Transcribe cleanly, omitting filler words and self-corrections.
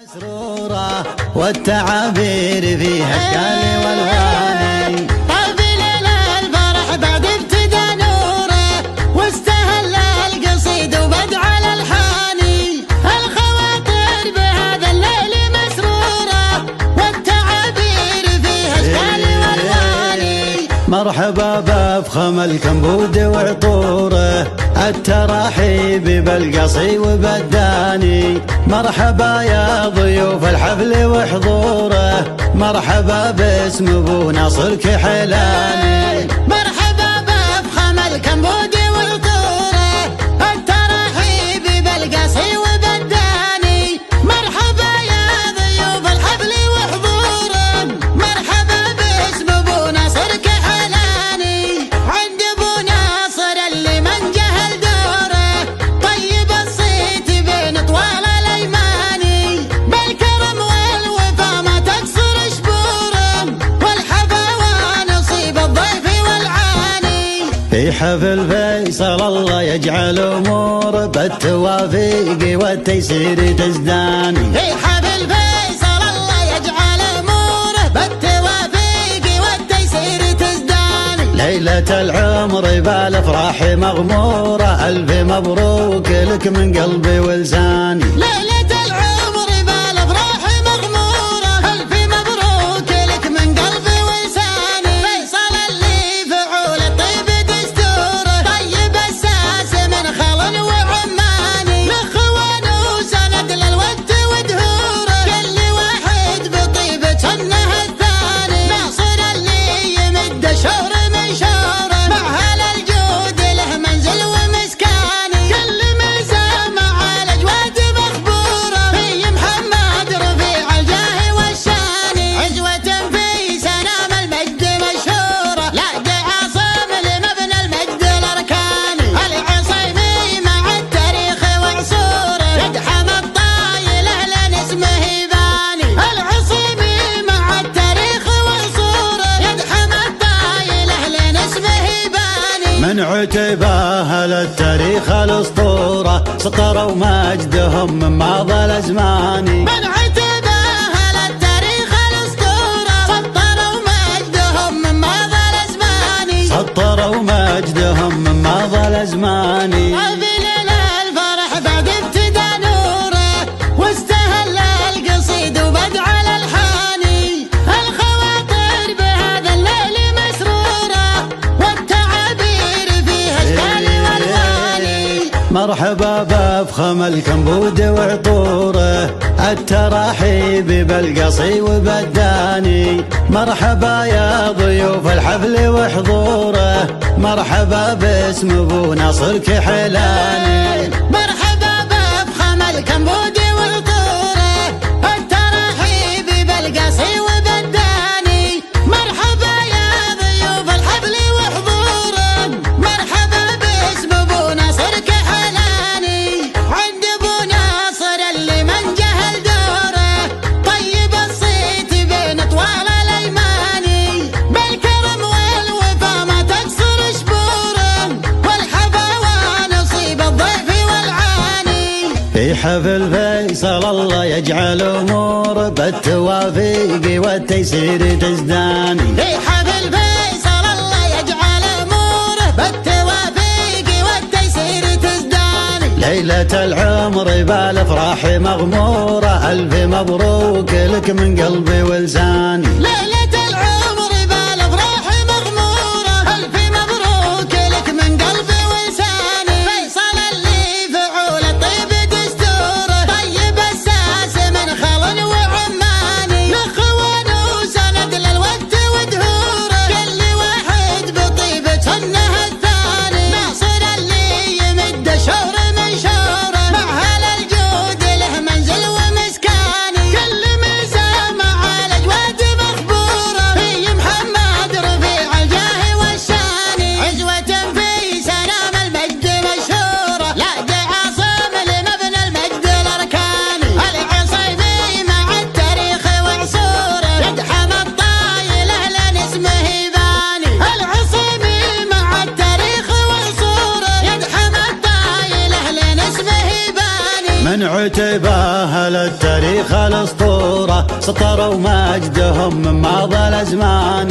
مسرورة والتعابير فيها اشكال والوان. طاب لنا الفرح بعد ابتدى نوره واستهل القصيد وبدع الالحان. الخواطر بهذا الليل مسروره والتعابير فيها اشكال والوان. مرحبا بافخم الكمبود وعطوره التراحيب بالقصي وبالداني. مرحبا يا ضيوف الحفل وحضوره مرحبا باسم ابو ناصر كحلاني. مرحبا بافخم الكمبود وعطوره التراحيب بالقصي وبالداني. مرحبا يا ضيوف الحفل وحضوره مرحبا باسم ابو ناصر كحلاني. عند ابو ناصر اللي من جهل دوره طيب الصيت بين طوال الايماني. بالكرم والوفا ما تقصر شبوره والحفا ونصيب الضيف والعاني. في حفل فيصل الله يجعل امور بالتوافيق والتيسير تزداني. في حفل فيصل الله يجعل اموره بالتوافيق والتيسير تزداني. ليلة العمر بالافراح مغمورة الف مبروك لك من قلبي ولساني. ليلة العمر بالافراح مغمورة الف مبروك لك من قلبي ولساني. فيصل اللي فعول الطيب دستوره طيب الساس من خل وعماني. الاخوان وسند للود ودهوره كل واحد بطيبة سنه الثاني. ناصر اللي يمد شهر من شهره مع هل الجود له منزل ومسكاني. كل مسامع على اجواد مخبوره في محمد رفيع الجاه والشاني. عزوة في سنام المجد مشهوره لاقى عاصم لمبنى المجد الاركاني. العصيمي مع التاريخ وعصوره يدحم الطايل اهلا اسمه يباني. العصيمي مع التاريخ وعصوره يدحم الطايل اهلا اسمه يباني. من عتباه للتاريخ الاسطورة سطروا مجدهم من ماضى الازمان. من عتباه للتاريخ الاسطوره سطروا مجدهم من ماضى الازمان. سطروا مجدهم من ماضى الازمان. طاب لنا الفرح بعد ابتدى نوره واستهل القصيد وبدع الالحان. الخواطر بهذا الليل مسروره والتعابير فيها اشكال والوان. مرحبا بافخم الكمبود وعطوره التراحيب بالقصي وبالداني. مرحبا يا ضيوف الحفل وحضوره مرحبا باسم ابو ناصر كحلاني. مرحبا بافخم الكمبود وعطوره التراحيب بالقصي وبالداني. مرحبا يا ضيوف الحفل وحضوره مرحبا باسم ابو ناصر كحلاني. عند ابو ناصر اللي من جهل دوره طيب الصيت بين طوال الايماني. بالكرم والوفا ما تقصر شبوره والحفا ونصيب الضيف والعاني. في حفل فيصل الله يجعل امور بالتوافيق والتيسير تزداني. في حفل فيصل الله يجعل اموره بالتوافيق والتيسير تزداني. ليلة العمر بالافراح مغمورة الف مبروك لك من قلبي ولساني. ليلة العمر بالافراح مغموره الف مبروك لك من قلبي ولساني. فيصل اللي فعول الطيب دستوره طيب الساس من خل وعماني. الاخوان وسند للود ودهوره كل واحد بطيبة سنه الثاني. ناصر اللي يمد شهر من شهره مع هل الجود له منزل ومسكاني. كل مسامع على اجواد الأسطورة سطروا مجدهم من ماضى الأزمان.